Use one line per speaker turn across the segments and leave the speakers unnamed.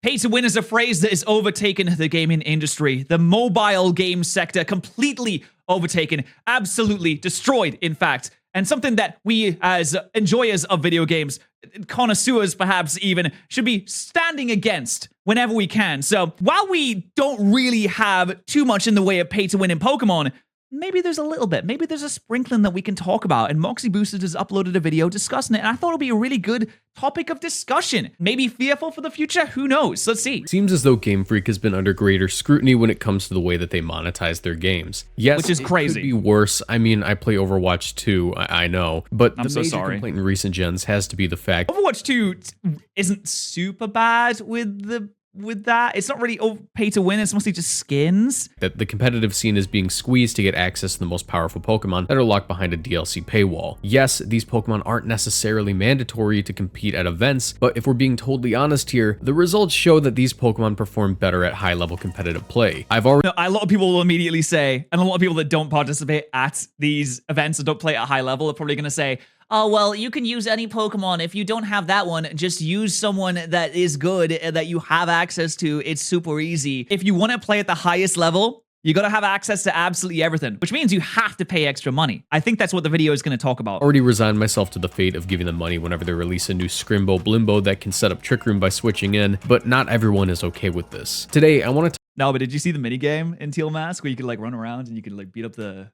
Pay to win is a phrase that has overtaken the gaming industry. The mobile game sector completely overtaken, absolutely destroyed, in fact. And something that we, as enjoyers of video games, connoisseurs perhaps even, should be standing against whenever we can. So while we don't really have too much in the way of pay to win in Pokemon, maybe there's a little bit. Maybe there's a sprinkling that we can talk about. And Moxie Boosted has uploaded a video discussing it. And I thought it would be a really good topic of discussion. Maybe fearful for the future? Who knows? Let's see.
Seems as though Game Freak has been under greater scrutiny when it comes to the way that they monetize their games. Yes,
which is crazy.
It could be worse. I mean, I play Overwatch 2, I know. But the major complaint in recent gens has to be the fact
Overwatch 2 isn't super bad with that. It's not really pay to win, it's mostly just skins.
That the competitive scene is being squeezed to get access to the most powerful Pokemon that are locked behind a DLC paywall. Yes, these Pokemon aren't necessarily mandatory to compete at events, but if we're being totally honest here, the results show that these Pokemon perform better at high-level competitive play. A
lot of people will immediately say, and a lot of people that don't participate at these events and don't play at a high level are probably going to say, oh, well, you can use any Pokemon. If you don't have that one, just use someone that is good, that you have access to. It's super easy. If you want to play at the highest level, you got to have access to absolutely everything, which means you have to pay extra money. I think that's what the video is going to talk about.
Already resigned myself to the fate of giving them money whenever they release a new Scrimbo Blimbo that can set up Trick Room by switching in, but not everyone is okay with this. Today, I want to
No, but did you see the minigame in Teal Mask where you could like run around and you could like beat up the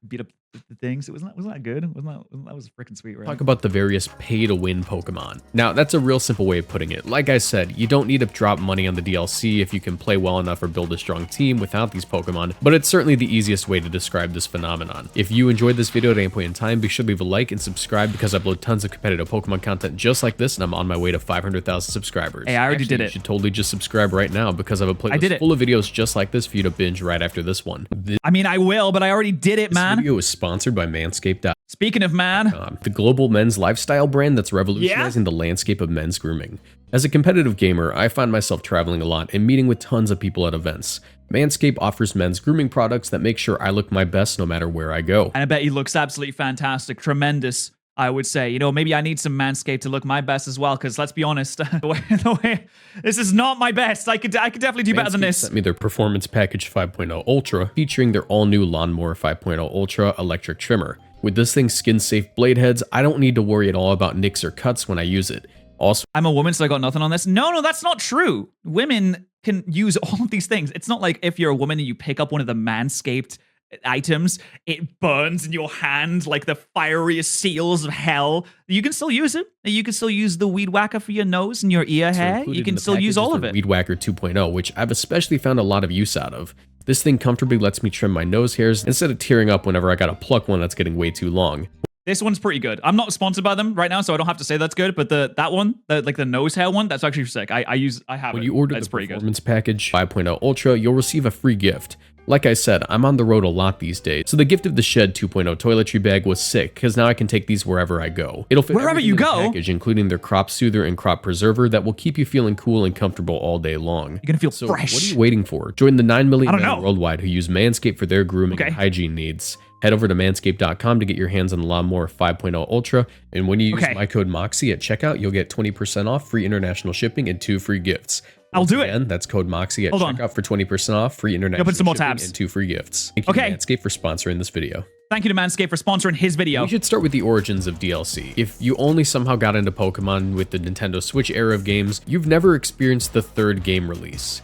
things? Wasn't that good? That was freaking sweet, right?
Talk about the various pay-to-win Pokemon. Now, that's a real simple way of putting it. Like I said, you don't need to drop money on the DLC if you can play well enough or build a strong team without these Pokemon, but it's certainly the easiest way to describe this phenomenon. If you enjoyed this video at any point in time, be sure to leave a like and subscribe because I upload tons of competitive Pokemon content just like this, and I'm on my way to 500,000 subscribers.
Hey, I already did it.
You should totally just subscribe right now because I have a playlist full of videos just like this for you to binge right after this one.
I mean, I will, but I already did it, man.
This video is sponsored by Manscaped.
Speaking of man,
the global men's lifestyle brand that's revolutionizing the landscape of men's grooming. As a competitive gamer, I find myself traveling a lot and meeting with tons of people at events. Manscaped offers men's grooming products that make sure I look my best no matter where I go.
And I bet he looks absolutely fantastic, tremendous, I would say. You know, maybe I need some Manscaped to look my best as well, because let's be honest, the way this is not my best. I could definitely do better than this.
Sent me their Performance Package 5.0 Ultra, featuring their all-new Lawnmower 5.0 Ultra electric trimmer. With this thing's skin-safe blade heads, I don't need to worry at all about nicks or cuts when I use it. Also,
I'm a woman, so I got nothing on this. No, that's not true. Women can use all of these things. It's not like if you're a woman and you pick up one of the Manscaped items, it burns in your hand like the fieriest seals of hell. You can still use it. You can still use the Weed Whacker for your nose and your ear hair. You can still use all of it.
Weed Whacker 2.0, which I've especially found a lot of use out of. This thing comfortably lets me trim my nose hairs instead of tearing up whenever I gotta pluck one that's getting way too long.
This one's pretty good. I'm not sponsored by them right now, so I don't have to say that's good. But that one, like the nose hair one, that's actually sick. I have it.
When you order the Performance Package 5.0 Ultra, you'll receive a free gift. Like I said, I'm on the road a lot these days, so the gift of the Shed 2.0 toiletry bag was sick, because now I can take these wherever I go. It'll fit
wherever you go,
package, including their crop soother and crop preserver that will keep you feeling cool and comfortable all day long.
You're gonna feel fresh.
What are you waiting for? Join the 9 million men worldwide who use Manscaped for their grooming and hygiene needs. Head over to manscaped.com to get your hands on the Lawnmower 5.0 Ultra, and when you use my code MOXIE at checkout, you'll get 20% off, free international shipping, and 2 free gifts.
I'll do it.
That's code MOXIE at checkout for 20% off, free international shipping, and 2 free gifts. Thank you to Manscaped for sponsoring this video.
Thank you to Manscaped for sponsoring his video.
We should start with the origins of DLC. If you only somehow got into Pokemon with the Nintendo Switch era of games, you've never experienced the third game release.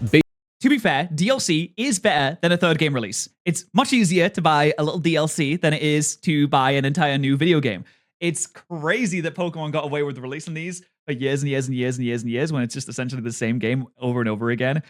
To be fair, DLC is better than a third game release. It's much easier to buy a little DLC than it is to buy an entire new video game. It's crazy that Pokemon got away with releasing these for years and years and years and years and years when it's just essentially the same game over and over again.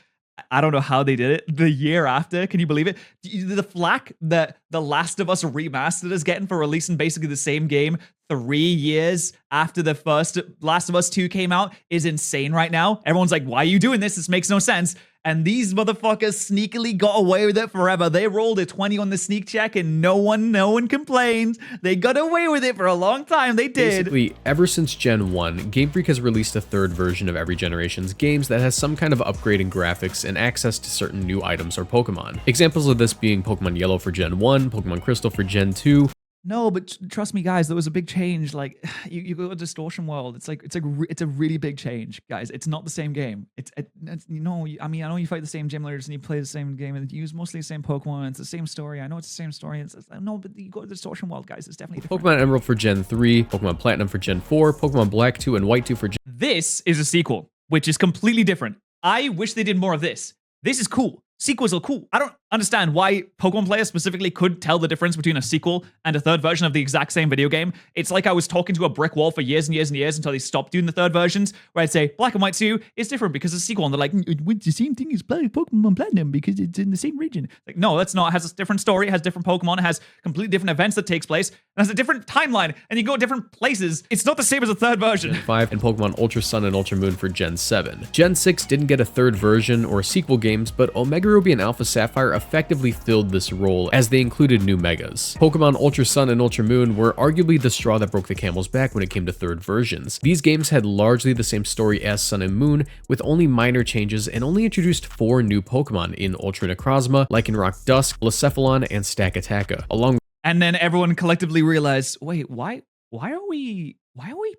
I don't know how they did it. The year after, can you believe it? The flack that The Last of Us Remastered is getting for releasing basically the same game 3 years after the first Last of Us 2 came out is insane right now. Everyone's like, why are you doing this? This makes no sense. And these motherfuckers sneakily got away with it forever. They rolled a 20 on the sneak check and no one complained. They got away with it for a long time. They did.
Basically, ever since Gen 1, Game Freak has released a third version of every generation's games that has some kind of upgrade in graphics and access to certain new items or Pokemon. Examples of this being Pokemon Yellow for Gen 1, Pokemon Crystal for Gen 2,
No, but trust me, guys, there was a big change. Like, you go to Distortion World. It's a really big change, guys. It's not the same game. I mean, I know you fight the same gym leaders and you play the same game and you use mostly the same Pokemon. It's the same story. I know it's the same story. No, but you go to Distortion World, guys. It's definitely different.
Pokemon Emerald for Gen 3, Pokemon Platinum for Gen 4, Pokemon Black 2 and White 2 for Gen...
This is a sequel, which is completely different. I wish they did more of this. This is cool. Sequels are cool. I don't understand why Pokemon players specifically could tell the difference between a sequel and a third version of the exact same video game. It's like I was talking to a brick wall for years and years and years until they stopped doing the third versions, where I'd say Black and White 2 is different because it's a sequel, and they're like, it's the same thing as Pokemon Platinum because it's in the same region. Like, no, that's not. It has a different story, it has different Pokemon, it has completely different events that takes place, it has a different timeline, and you go to different places. It's not the same as a third version.
Gen 5 and Pokemon Ultra Sun and Ultra Moon for Gen 7. Gen 6 didn't get a third version or sequel games, but Omega Ruby and Alpha Sapphire effectively filled this role as they included new megas. Pokemon Ultra Sun and Ultra Moon were arguably the straw that broke the camel's back when it came to third versions. These games had largely the same story as Sun and Moon, with only minor changes, and only introduced 4 new Pokemon in Ultra Necrozma, Lycanroc Dusk, Blacephalon, and Stakataka, along.
And then everyone collectively realized, wait, why are we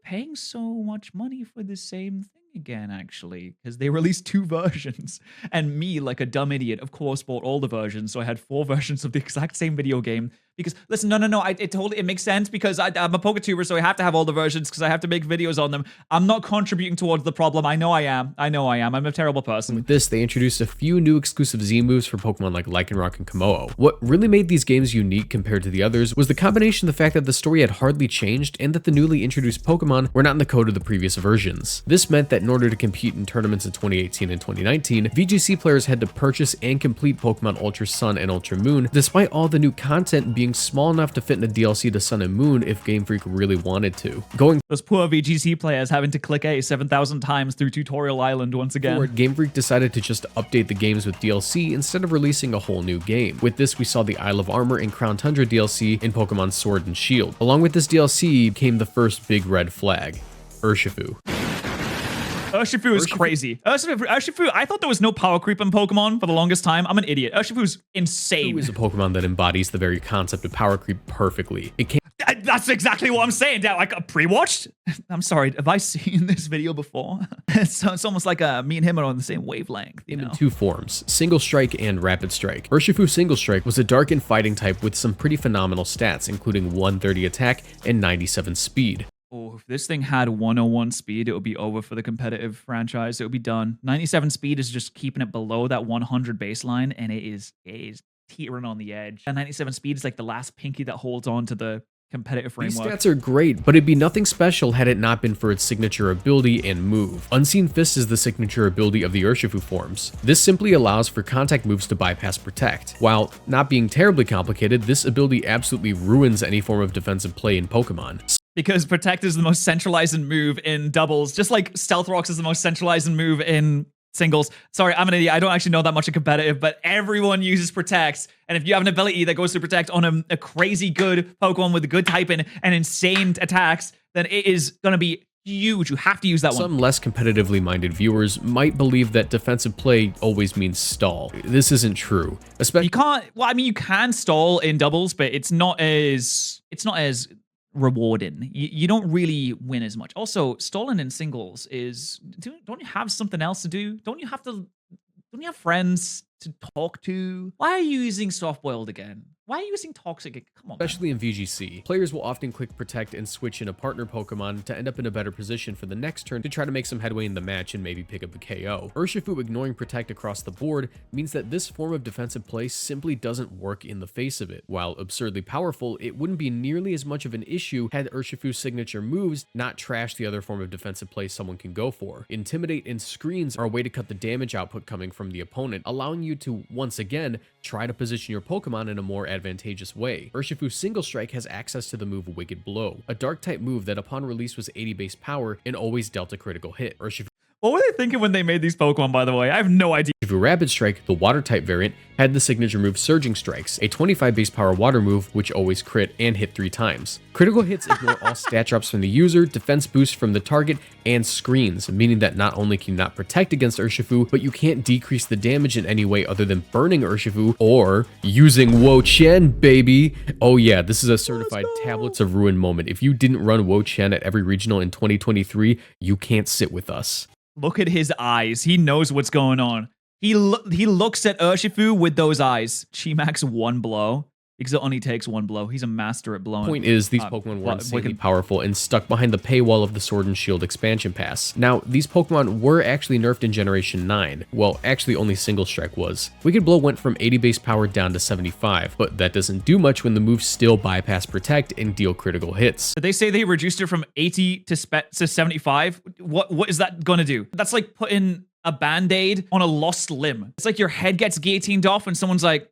paying so much money for the same thing again, actually? Because they released 2 versions. And me, like a dumb idiot, of course, bought all the versions. So I had 4 versions of the exact same video game. Because, listen, no, it makes sense because I'm a PokeTuber, so I have to have all the versions because I have to make videos on them. I'm not contributing towards the problem. I know I am. I'm a terrible person.
With this, they introduced a few new exclusive Z moves for Pokemon like Lycanroc and Komodo. What really made these games unique compared to the others was the combination of the fact that the story had hardly changed and that the newly introduced Pokemon were not in the code of the previous versions. This meant that in order to compete in tournaments in 2018 and 2019, VGC players had to purchase and complete Pokemon Ultra Sun and Ultra Moon, despite all the new content being small enough to fit in a DLC to Sun and Moon if Game Freak really wanted to.
Those poor VGC players having to click A 7,000 times through Tutorial Island once again.
Forward, Game Freak decided to just update the games with DLC instead of releasing a whole new game. With this, we saw the Isle of Armor and Crown Tundra DLC in Pokemon Sword and Shield. Along with this DLC came the first big red flag, Urshifu.
Urshifu is crazy. Urshifu, I thought there was no power creep in Pokemon for the longest time. I'm an idiot. Urshifu's insane.
Urshifu is a Pokemon that embodies the very concept of power creep perfectly.
That's exactly what I'm saying. Like, pre-watched? I'm sorry, have I seen this video before? It's almost like me and him are on the same wavelength, you know?
In 2 forms, Single Strike and Rapid Strike. Urshifu Single Strike was a dark and fighting type with some pretty phenomenal stats, including 130 attack and 97 speed.
Oh, if this thing had 101 speed, it would be over for the competitive franchise. It would be done. 97 speed is just keeping it below that 100 baseline, and it is teetering on the edge. And 97 speed is like the last pinky that holds on to the competitive framework.
These stats are great, but it'd be nothing special had it not been for its signature ability and move. Unseen Fist is the signature ability of the Urshifu forms. This simply allows for contact moves to bypass Protect. While not being terribly complicated, this ability absolutely ruins any form of defensive play in Pokemon.
Because Protect is the most centralizing move in doubles, just like Stealth Rocks is the most centralizing move in singles. Sorry, I'm an idiot. I don't actually know that much of competitive, but everyone uses Protect. And if you have an ability that goes to Protect on a crazy good Pokemon with a good typing and insane attacks, then it is going to be huge. You have to use that one.
Some less competitively minded viewers might believe that defensive play always means stall. This isn't true. Especially
you can stall in doubles, but it's not as rewarding. You don't really win as much. Also, stalling in singles is, don't you have something else to do? Don't you have friends to talk to? Why are you using Soft Boiled again? Why are you using Toxic? Come on,
especially in VGC. Players will often click Protect and switch in a partner Pokemon to end up in a better position for the next turn to try to make some headway in the match and maybe pick up a KO. Urshifu ignoring Protect across the board means that this form of defensive play simply doesn't work in the face of it. While absurdly powerful, it wouldn't be nearly as much of an issue had Urshifu's signature moves not trash the other form of defensive play someone can go for. Intimidate and Screens are a way to cut the damage output coming from the opponent, allowing you to, once again, try to position your Pokemon in a more advantageous way. Urshifu Single Strike has access to the move Wicked Blow, a dark type move that upon release was 80 base power and always dealt a critical hit.
What were they thinking when they made these Pokemon, by the way? I have no idea.
Urshifu Rapid Strike, the Water-type variant, had the signature move Surging Strikes, a 25 base power water move which always crit and hit 3 times. Critical hits ignore all stat drops from the user, defense boost from the target, and screens, meaning that not only can you not protect against Urshifu, but you can't decrease the damage in any way other than burning Urshifu or using Wo-Chien, baby! Oh yeah, this is a certified Tablets of Ruin moment. If you didn't run Wo-Chien at every regional in 2023, you can't sit with us.
Look at his eyes. He knows what's going on. He looks at Urshifu with those eyes. Chi-Max 1 blow. Because it only takes 1 blow. He's a master at blowing.
Point is, these Pokemon were insanely powerful and stuck behind the paywall of the Sword and Shield expansion pass. Now, these Pokemon were actually nerfed in Generation 9. Well, actually only Single Strike was. Wicked Blow went from 80 base power down to 75, but that doesn't do much when the moves still bypass Protect and deal critical hits.
Did they say they reduced it from 80 to 75? What is that gonna do? That's like putting a band-aid on a lost limb. It's like your head gets guillotined off and someone's like,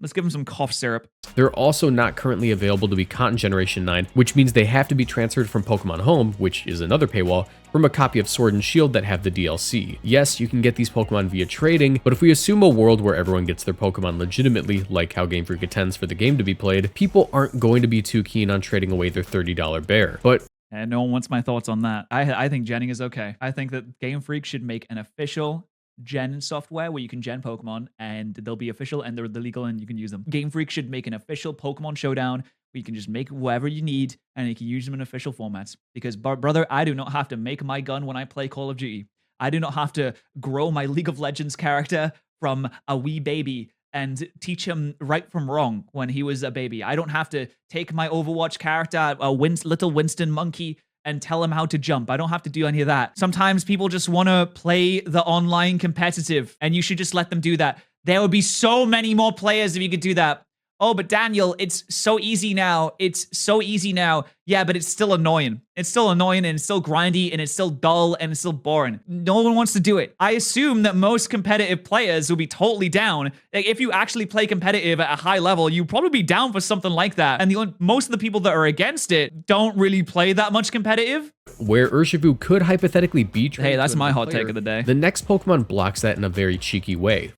let's give him some cough syrup.
They're also not currently available to be caught in Generation 9, which means they have to be transferred from Pokemon Home, which is another paywall, from a copy of Sword and Shield that have the DLC. Yes, you can get these Pokemon via trading, but if we assume a world where everyone gets their Pokemon legitimately, like how Game Freak intends for the game to be played, people aren't going to be too keen on trading away their $30 bear. But
and no one wants my thoughts on that. I think genning is okay. I think that Game Freak should make an official gen software where you can gen Pokemon and they'll be official and they're legal and you can use them. Game Freak should make an official Pokemon Showdown where you can just make whatever you need and you can use them in official formats. Because, brother, I do not have to make my gun when I play Call of Duty. I do not have to grow my League of Legends character from a wee baby and teach him right from wrong when he was a baby. I don't have to take my Overwatch character, little Winston Monkey, and tell him how to jump. I don't have to do any of that. Sometimes people just want to play the online competitive, and you should just let them do that. There would be so many more players if you could do that. Oh, but Daniel, it's so easy now. It's so easy now. Yeah, but it's still annoying. It's still annoying and it's still grindy and it's still dull and it's still boring. No one wants to do it. I assume that most competitive players will be totally down. Like, if you actually play competitive at a high level, you'd probably be down for something like that. And most of the people that are against it don't really play that much competitive.
Where Urshifu could hypothetically be traded.
Hey, that's my hot take of the day.
The next Pokemon blocks that in a very cheeky way.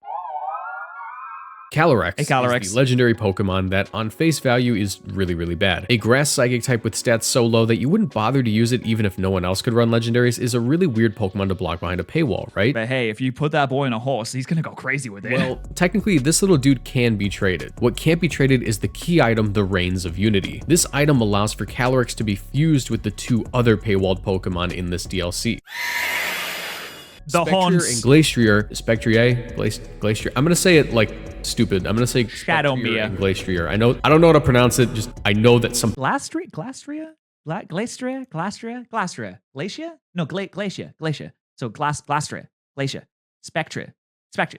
Calyrex is the legendary Pokemon that on face value is really, really bad. A grass psychic type with stats so low that you wouldn't bother to use it even if no one else could run legendaries is a really weird Pokemon to block behind a paywall, right?
But hey, if you put that boy in a horse, he's gonna go crazy with it.
Well, technically this little dude can be traded. What can't be traded is the key item, the Reigns of Unity. This item allows for Calyrex to be fused with the 2 other paywalled Pokemon in this DLC.
The
Spectrier and Glastrier. I'm gonna say it like stupid. I'm gonna say
Shadowmere
and Glastrier. I don't know how to pronounce it. Just I know that some
Glacia? No, Glacia. So Glastria, Glacia, Spectre.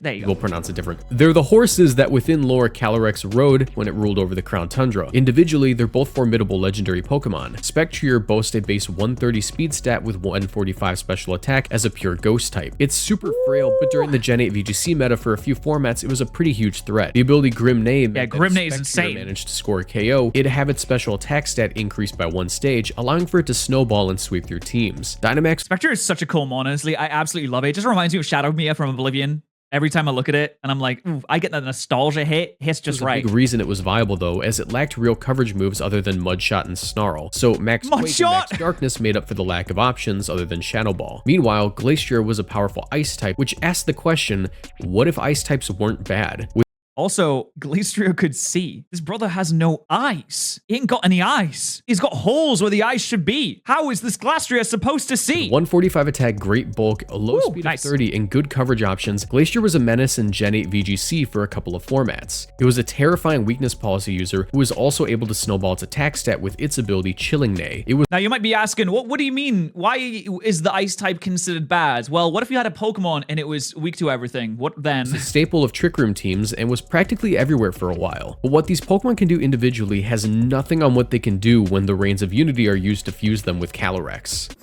There you go.
We'll pronounce it different. They're the horses that within lore Calyrex rode when it ruled over the Crown Tundra. Individually, they're both formidable legendary Pokemon. Spectrier boasts a base 130 speed stat with 145 special attack as a pure ghost type. It's super frail, but during the Gen 8 VGC meta for a few formats, it was a pretty huge threat. The ability Grimnade,
Grimnade is insane,
managed to score a KO. It'd have its special attack stat increased by 1 stage, allowing for it to snowball and sweep through teams. Dynamax
Spectre is such a cool mon, honestly. I absolutely love it. It just reminds me of Shadowmere from Oblivion. Every time I look at it, and I'm like, ooh, I get that nostalgia hit. Hits just right.
The big reason it was viable, though, as it lacked real coverage moves other than Mudshot and Snarl. So Max Quake and Max Darkness made up for the lack of options other than Shadow Ball. Meanwhile, Glastrier was a powerful Ice type, which asked the question, what if Ice types weren't bad?
Also, Glastrier could see. This brother has no eyes. He ain't got any eyes. He's got holes where the eyes should be. How is this Glastrier supposed to see?
145 attack, great bulk, a low speed of 30, and good coverage options. Glastrier was a menace in Gen 8 VGC for a couple of formats. It was a terrifying weakness policy user who was also able to snowball its attack stat with its ability Chilling Neigh.
Now you might be asking, what do you mean? Why is the ice type considered bad? Well, what if you had a Pokemon and it was weak to everything? What then?
It's a staple of Trick Room teams and was practically everywhere for a while. But what these Pokemon can do individually has nothing on what they can do when the Reigns of Unity are used to fuse them with Calyrex.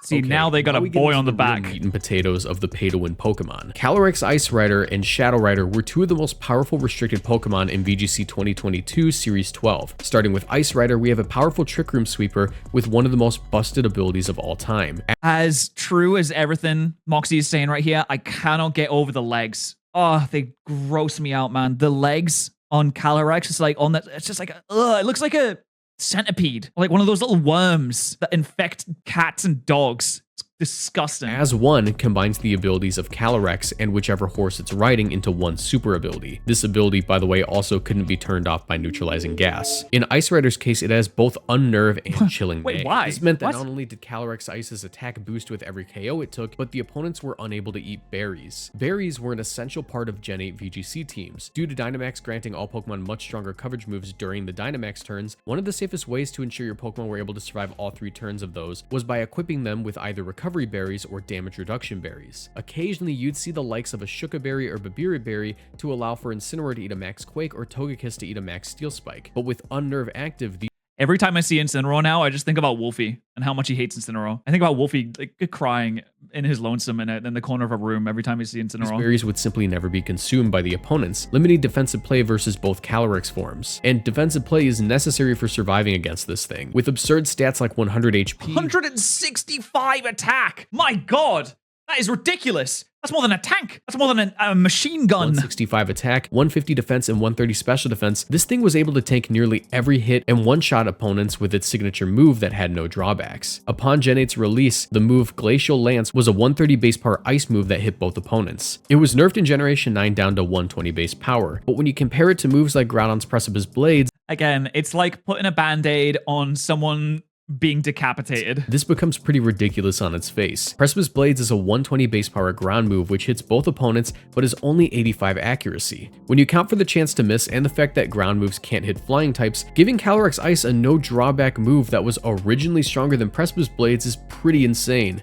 See, now they got a boy on the back.
Meat and potatoes of the pay-to-win Pokemon. Calyrex Ice Rider and Shadow Rider were two of the most powerful restricted Pokemon in VGC 2022 Series 12. Starting with Ice Rider, we have a powerful Trick Room Sweeper with one of the most busted abilities of all time.
As true as everything Moxie is saying right here, I cannot get over the legs. Oh, they gross me out, man. The legs on Calyrex is like on that. It's just like, it looks like a centipede, like one of those little worms that infect cats and dogs. It's disgusting.
As one combines the abilities of Calyrex and whichever horse it's riding into one super ability. This ability, by the way, also couldn't be turned off by neutralizing gas. In Ice Rider's case, it has both Unnerve and Chilling
Wait,
May.
why?
This meant that not only did Calyrex Ice's attack boost with every KO it took, but the opponents were unable to eat berries. Berries were an essential part of Gen 8 VGC teams. Due to Dynamax granting all Pokemon much stronger coverage moves during the Dynamax turns, one of the safest ways to ensure your Pokemon were able to survive all 3 turns of those was by equipping them with either recovery berries or damage reduction berries. Occasionally, you'd see the likes of a Shuka Berry or Babiri Berry to allow for Incineroar to eat a max Quake or Togekiss to eat a max Steel Spike. But with Unnerve active,
every time I see Incineroar now, I just think about Wolfie and how much he hates Incineroar. I think about Wolfie like crying in his lonesome in the corner of a room every time he sees Incineroar.
These berries would simply never be consumed by the opponents, limiting defensive play versus both Calyrex forms. And defensive play is necessary for surviving against this thing. With absurd stats like 100 HP,
165 attack. My God, that is ridiculous. That's more than a tank. That's more than a machine gun.
165 attack, 150 defense, and 130 special defense. This thing was able to tank nearly every hit and one-shot opponents with its signature move that had no drawbacks. Upon Gen 8's release, the move Glacial Lance was a 130 base power ice move that hit both opponents. It was nerfed in Generation 9 down to 120 base power, but when you compare it to moves like Groudon's Precipice Blades,
again, it's like putting a band-aid on someone being decapitated.
This becomes pretty ridiculous on its face. Precipice Blades is a 120 base power ground move which hits both opponents but is only 85 accuracy. When you account for the chance to miss and the fact that ground moves can't hit flying types, giving Calyrex Ice a no drawback move that was originally stronger than Precipice Blades is pretty insane.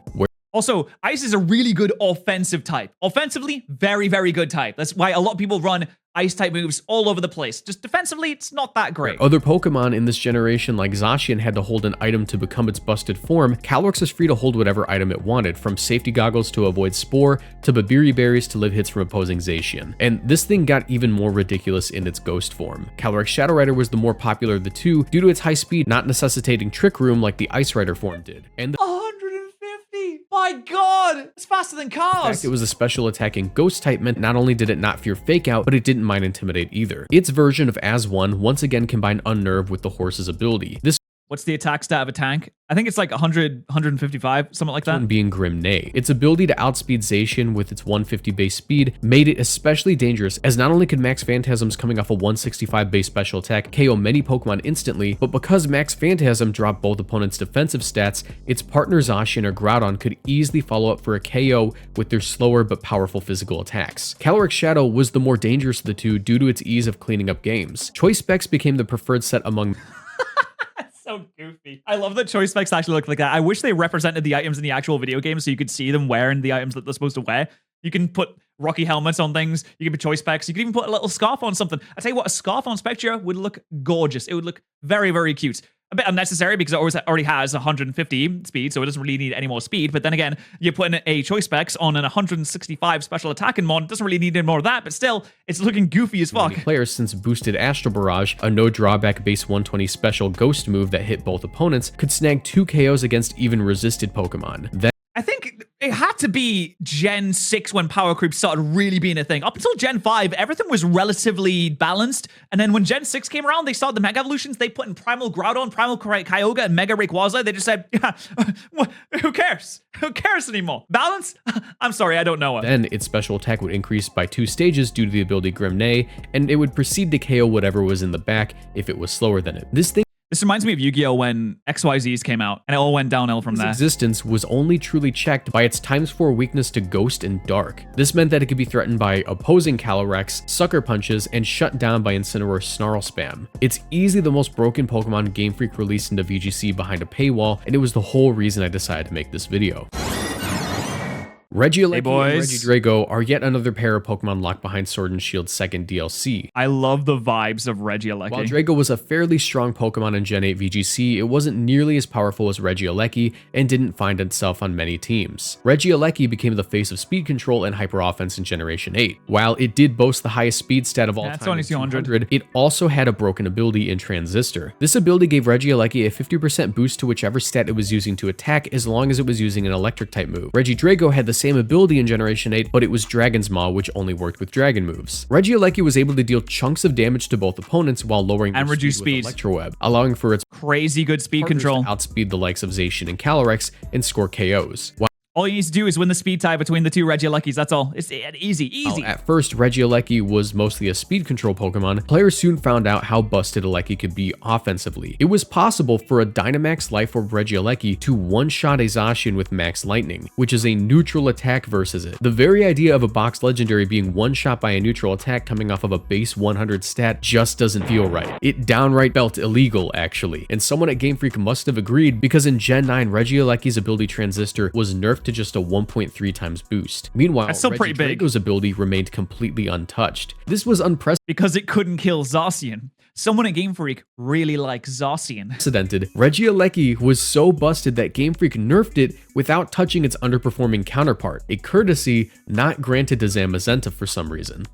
Also, Ice is a really good offensive type. Offensively, very, very good type. That's why a lot of people run Ice-type moves all over the place. Just defensively, it's not that great.
Other Pokemon in this generation, like Zacian, had to hold an item to become its busted form. Calyrex is free to hold whatever item it wanted, from safety goggles to avoid Spore, to Babiri Berries to live hits from opposing Zacian. And this thing got even more ridiculous in its ghost form. Calyrex Shadow Rider was the more popular of the two due to its high speed, not necessitating Trick Room like the Ice Rider form did. And
150! My God! It's faster than cars!
In fact, it was a special attacking ghost type meant not only did it not fear Fake Out, but it didn't mind Intimidate either. Its version of As One once again combined Unnerve with the horse's ability.
What's the attack stat of a tank? I think it's like 100, 155, something like that.
One being Grim Neigh. Its ability to outspeed Zacian with its 150 base speed made it especially dangerous, as not only could Max Phantasms coming off a 165 base special attack KO many Pokemon instantly, but because Max Phantasm dropped both opponents' defensive stats, its partner Zacian or Groudon could easily follow up for a KO with their slower but powerful physical attacks. Calyrex Shadow was the more dangerous of the two due to its ease of cleaning up games. Choice Specs became the preferred set among
so goofy. I love that choice specs actually look like that. I wish they represented the items in the actual video game so you could see them wearing the items that they're supposed to wear. You can put Rocky helmets on things. You can put choice specs. You can even put a little scarf on something. I tell you what, a scarf on Spectra would look gorgeous. It would look very, very cute. A bit unnecessary because it already has 150 speed, so it doesn't really need any more speed. But then again, you're putting a choice specs on an 165 special attacking mod. It doesn't really need any more of that, but still, it's looking goofy as fuck.
Players since boosted Astral Barrage, a no drawback base 120 special ghost move that hit both opponents, could snag 2 KOs against even resisted Pokemon.
I think it had to be Gen 6 when power creep started really being a thing. Up until Gen 5, everything was relatively balanced. And then when Gen 6 came around, they started the Mega Evolutions. They put in Primal Groudon, Primal Kyogre, and Mega Rayquaza. They just said, yeah, who cares? Who cares anymore? Balance? I'm sorry, I don't know it.
Then its special attack would increase by 2 stages due to the ability Grim Neigh, and it would proceed to KO whatever was in the back if it was slower than it.
This reminds me of Yu-Gi-Oh! When XYZs came out, and it all went downhill from there.
Its existence was only truly checked by its ×4 weakness to Ghost and Dark. This meant that it could be threatened by opposing Calyrex, Sucker Punches, and shut down by Incineroar's Snarl Spam. It's easily the most broken Pokemon Game Freak released into VGC behind a paywall, and it was the whole reason I decided to make this video. Regieleki and
boys.
Regidrago are yet another pair of Pokemon locked behind Sword and Shield's second DLC.
I love the vibes of Regieleki.
While Drago was a fairly strong Pokemon in Gen 8 VGC, it wasn't nearly as powerful as Regieleki and didn't find itself on many teams. Regieleki became the face of speed control and hyper offense in Generation 8. While it did boast the highest speed stat of all time,
only 200,
it also had a broken ability in Transistor. This ability gave Regieleki a 50% boost to whichever stat it was using to attack as long as it was using an electric type move. Regidrago had the same ability in Generation 8, but it was Dragon's Maw, which only worked with dragon moves. Regieleki was able to deal chunks of damage to both opponents while lowering
and reduce speed
with Electro Web, allowing for its
crazy good speed control
to outspeed the likes of Zacian and Calyrex and score KOs.
All you need to do is win the speed tie between the two Regielekis. That's all. It's easy.
At first, Regieleki was mostly a speed control Pokemon. Players soon found out how busted Aleki could be offensively. It was possible for a Dynamax Life Orb Regieleki to one-shot a Zacian with Max Lightning, which is a neutral attack versus it. The very idea of a box legendary being one-shot by a neutral attack coming off of a base 100 stat just doesn't feel right. It downright felt illegal, actually, and someone at Game Freak must have agreed because in Gen 9, Regieleki's ability Transistor was nerfed to just a 1.3 times boost. Meanwhile,
that's still pretty big.
Regidrago's ability remained completely untouched. This was unprecedented
because it couldn't kill Zacian. Someone at Game Freak really likes Zacian.
Regieleki was so busted that Game Freak nerfed it without touching its underperforming counterpart, a courtesy not granted to Zamazenta for some reason.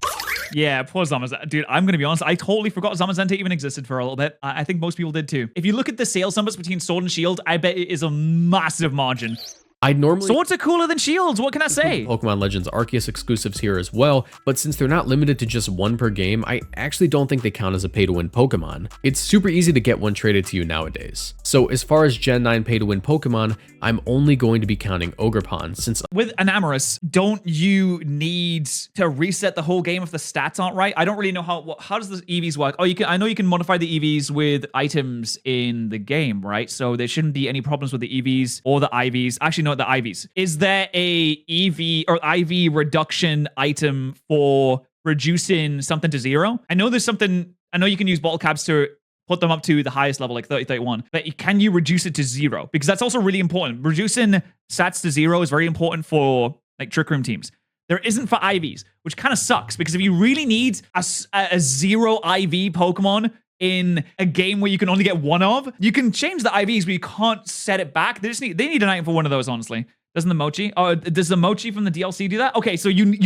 Yeah, poor Zamazenta. Dude, I'm going to be honest, I totally forgot Zamazenta even existed for a little bit. I think most people did too. If you look at the sales numbers between Sword and Shield, I bet it is a massive margin. Swords are cooler than shields, what can I say?
Pokemon Legends Arceus exclusives here as well, but since they're not limited to just one per game, I actually don't think they count as a pay-to-win Pokemon. It's super easy to get one traded to you nowadays. So as far as Gen 9 pay-to-win Pokemon, I'm only going to be counting Ogerpon, since
with Enamorus, don't you need to reset the whole game if the stats aren't right? I don't really know how does the EVs work? Oh, I know you can modify the EVs with items in the game, right? So there shouldn't be any problems with the EVs or the IVs. Actually, no, the IVs. Is there a EV or IV reduction item for reducing something to 0? I know there's something. I know you can use bottle caps to put them up to the highest level, like 30, 31. But can you reduce it to 0? Because that's also really important. Reducing stats to 0 is very important for like Trick Room teams. There isn't for IVs, which kind of sucks because if you really need a 0 IV Pokemon in a game where you can only get one of, you can change the IVs, but you can't set it back. They need an item for one of those, honestly. Doesn't the Mochi? Oh, does the Mochi from the DLC do that? Okay, so you need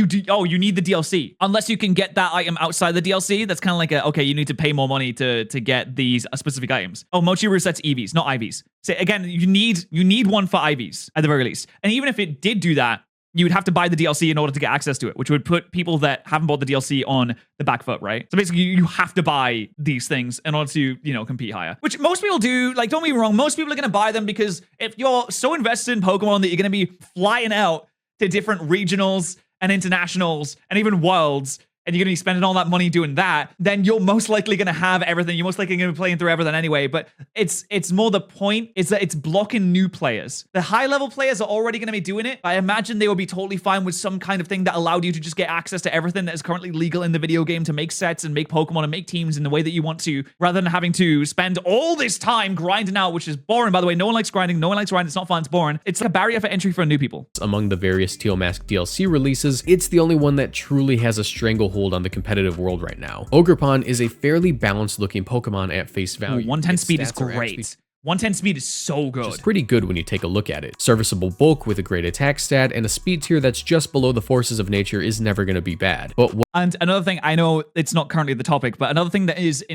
the DLC. Unless you can get that item outside the DLC, that's kind of like okay, you need to pay more money to get these specific items. Oh, Mochi resets EVs, not IVs. So again, you need one for IVs at the very least. And even if it did do that, you would have to buy the DLC in order to get access to it, which would put people that haven't bought the DLC on the back foot, right? So basically, you have to buy these things in order to, compete higher. Which most people do. Like, don't get me wrong, most people are going to buy them because if you're so invested in Pokemon that you're going to be flying out to different regionals and internationals and even worlds, and you're going to be spending all that money doing that, then you're most likely going to have everything. You're most likely going to be playing through everything anyway. But it's more the point is that it's blocking new players. The high-level players are already going to be doing it. I imagine they will be totally fine with some kind of thing that allowed you to just get access to everything that is currently legal in the video game to make sets and make Pokemon and make teams in the way that you want to, rather than having to spend all this time grinding out, which is boring, by the way. No one likes grinding. No one likes grinding. It's not fun. It's boring. It's like a barrier for entry for new people.
Among the various Teal Mask DLC releases, it's the only one that truly has a stranglehold on the competitive world right now. Ogerpon is a fairly balanced looking Pokemon at face value.
110 speed is great. 110 speed is so good.
It's pretty good when you take a look at it. Serviceable bulk with a great attack stat and a speed tier that's just below the forces of nature is never going to be bad.
And another thing, I know it's not currently the topic, but another thing that is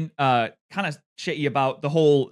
kind of shitty about the whole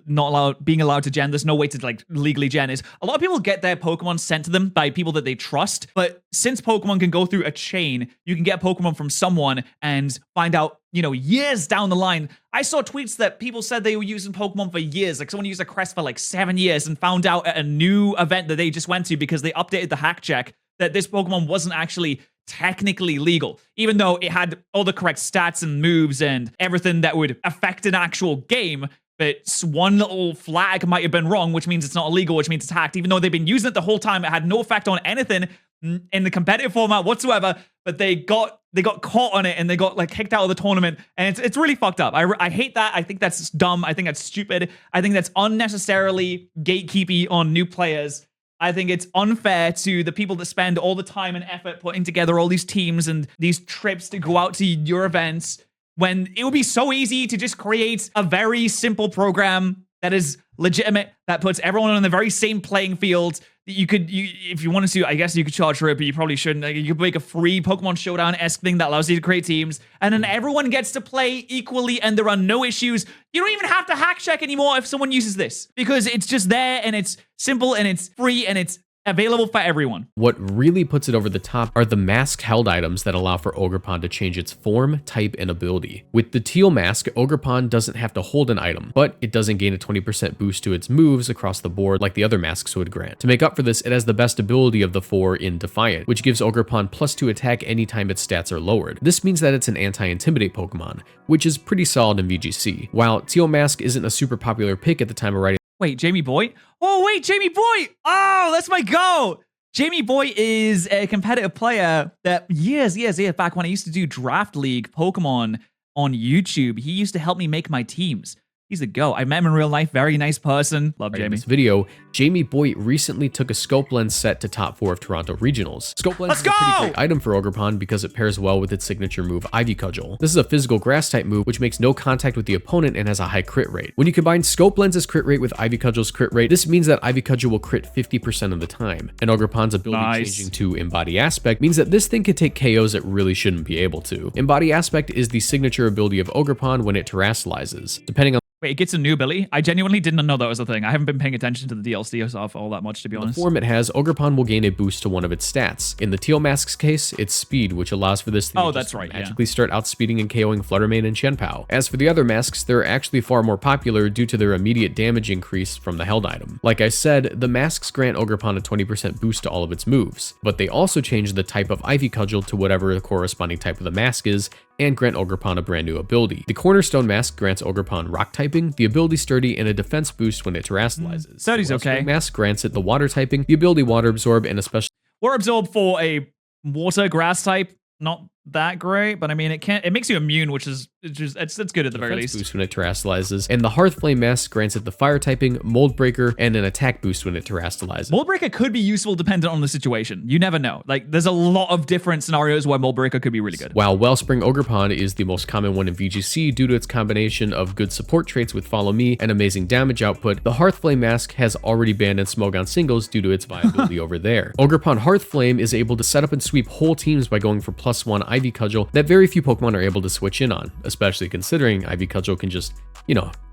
being allowed to gen, there's no way to like legally gen, is a lot of people get their Pokemon sent to them by people that they trust. But since Pokemon can go through a chain, you can get a Pokemon from someone and find out, years down the line. I saw tweets that people said they were using Pokemon for years. Like someone used a crest for like 7 years and found out at a new event that they just went to because they updated the hack check that this Pokemon wasn't actually technically legal, even though it had all the correct stats and moves and everything that would affect an actual game. But one little flag might have been wrong, which means it's not illegal, which means it's hacked. Even though they've been using it the whole time, it had no effect on anything in the competitive format whatsoever. But they got caught on it and they got like kicked out of the tournament, and it's really fucked up. I hate that. I think that's dumb. I think that's stupid. I think that's unnecessarily gatekeepy on new players. I think it's unfair to the people that spend all the time and effort putting together all these teams and these trips to go out to your events, when it would be so easy to just create a very simple program that is legitimate, that puts everyone on the very same playing field. If you wanted to, I guess you could charge for it, but you probably shouldn't. Like, you could make a free Pokemon Showdown-esque thing that allows you to create teams, and then everyone gets to play equally, and there are no issues. You don't even have to hack check anymore if someone uses this, because it's just there, and it's simple, and it's free, and it's available for everyone.
What really puts it over the top are the mask held items that allow for Ogerpon to change its form, type, and ability. With the teal mask, Ogerpon doesn't have to hold an item, but it doesn't gain a 20% boost to its moves across the board like the other masks would grant. To make up for this, it has the best ability of the 4 in Defiant, which gives Ogerpon +2 attack anytime its stats are lowered. This means that it's an anti-intimidate Pokemon, which is pretty solid in VGC. While teal mask isn't a super popular pick at the time of writing.
Wait, Jamie Boy? Oh, wait, Jamie Boy! Oh, that's my go! Jamie Boy is a competitive player that years back when I used to do Draft League Pokemon on YouTube, he used to help me make my teams. He's a go. I met him in real life. Very nice person. Love Jamie.
In this video, Jamie Boy recently took a Scope Lens set to top 4 of Toronto Regionals. Scope Lens is a pretty great item for Ogerpon because it pairs well with its signature move, Ivy Cudgel. This is a physical grass type move which makes no contact with the opponent and has a high crit rate. When you combine Scope Lens's crit rate with Ivy Cudgel's crit rate, this means that Ivy Cudgel will crit 50% of the time. And Ogerpon's ability changing to Embody Aspect means that this thing can take KOs it really shouldn't be able to. Embody Aspect is the signature ability of Ogerpon when it terrestrializes. Depending on
Wait, it gets a new ability? I genuinely didn't know that was a thing. I haven't been paying attention to the DLC stuff all that much, to be honest.
The form it has, Ogerpon will gain a boost to one of its stats. In the Teal Mask's case, it's speed, which allows for this thing to magically start outspeeding and KOing Fluttermane and Shenpao. As for the other masks, they're actually far more popular due to their immediate damage increase from the held item. Like I said, the masks grant Ogerpon a 20% boost to all of its moves, but they also change the type of Ivy Cudgel to whatever the corresponding type of the mask is, and grant Ogerpon a brand new ability. The Cornerstone Mask grants Ogerpon Rock typing, the ability Sturdy, and a defense boost when it terrestrializes.
Sturdy's okay.
Mask grants it the Water typing, the ability Water Absorb, and especially
Water Absorb for a water grass type. Not that great, but I mean, it makes you immune, which is it's good at the very least.
Boost when it terrestrializes, and the Hearth Flame Mask grants it the Fire typing, Mold Breaker, and an attack boost when it terrestrializes.
Mold Breaker could be useful dependent on the situation. You never know. Like, there's a lot of different scenarios where Mold Breaker could be really good.
While Wellspring Ogerpon is the most common one in VGC due to its combination of good support traits with Follow Me and amazing damage output, the Hearth Flame Mask has already banned Smogon singles due to its viability over there. Ogerpon Hearth Flame is able to set up and sweep whole teams by going for +1 Ivy Cudgel that very few Pokemon are able to switch in on, especially considering Ivy Cudgel can just,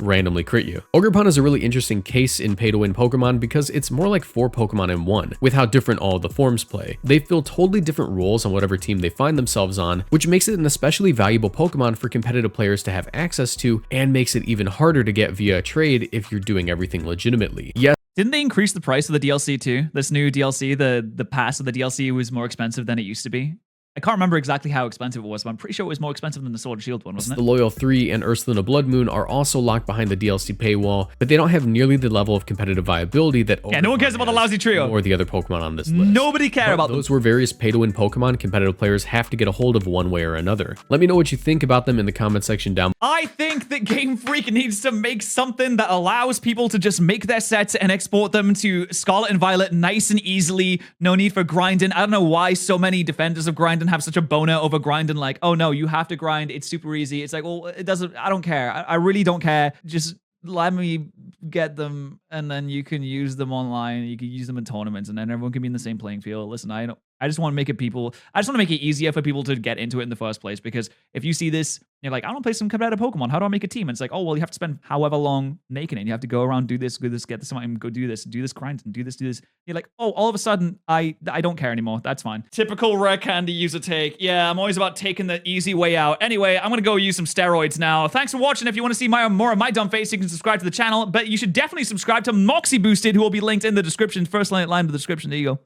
randomly crit you. Ogerpon is a really interesting case in pay-to-win Pokemon because it's more like 4 Pokemon in one, with how different all of the forms play. They fill totally different roles on whatever team they find themselves on, which makes it an especially valuable Pokemon for competitive players to have access to, and makes it even harder to get via a trade if you're doing everything legitimately. Yes.
Didn't they increase the price of the DLC too? This new DLC, the pass of the DLC was more expensive than it used to be. I can't remember exactly how expensive it was, but I'm pretty sure it was more expensive than the Sword and Shield one, wasn't it?
The Loyal 3 and Ursaluna Blood Moon are also locked behind the DLC paywall, but they don't have nearly the level of competitive viability that
no one cares about the lousy trio
or the other Pokemon on this list.
Nobody cares about
those were various pay-to-win Pokemon competitive players have to get a hold of one way or another. Let me know what you think about them in the comment section down below.
I think that Game Freak needs to make something that allows people to just make their sets and export them to Scarlet and Violet nice and easily. No need for grinding. I don't know why so many defenders of grinding have such a boner over grinding, like, oh no, you have to grind, it's super easy. It's like, well, it doesn't, I don't care. I really don't care. Just let me get them, and then you can use them online. You can use them in tournaments, and then everyone can be in the same playing field. Listen, I just want to make it easier for people to get into it in the first place, because if you see this, you're like, I want to play some competitive Pokemon. How do I make a team? And it's like, oh, well, you have to spend however long making it. You have to go around, do this, get this item, go do this grind, and do this. You're like, oh, all of a sudden, I don't care anymore. That's fine. Typical rare candy user take. Yeah, I'm always about taking the easy way out. Anyway, I'm going to go use some steroids now. Thanks for watching. If you want to see more of my dumb face, you can subscribe to the channel, but you should definitely subscribe to Moxie Boosted, who will be linked in the description. First line of the description. There you go.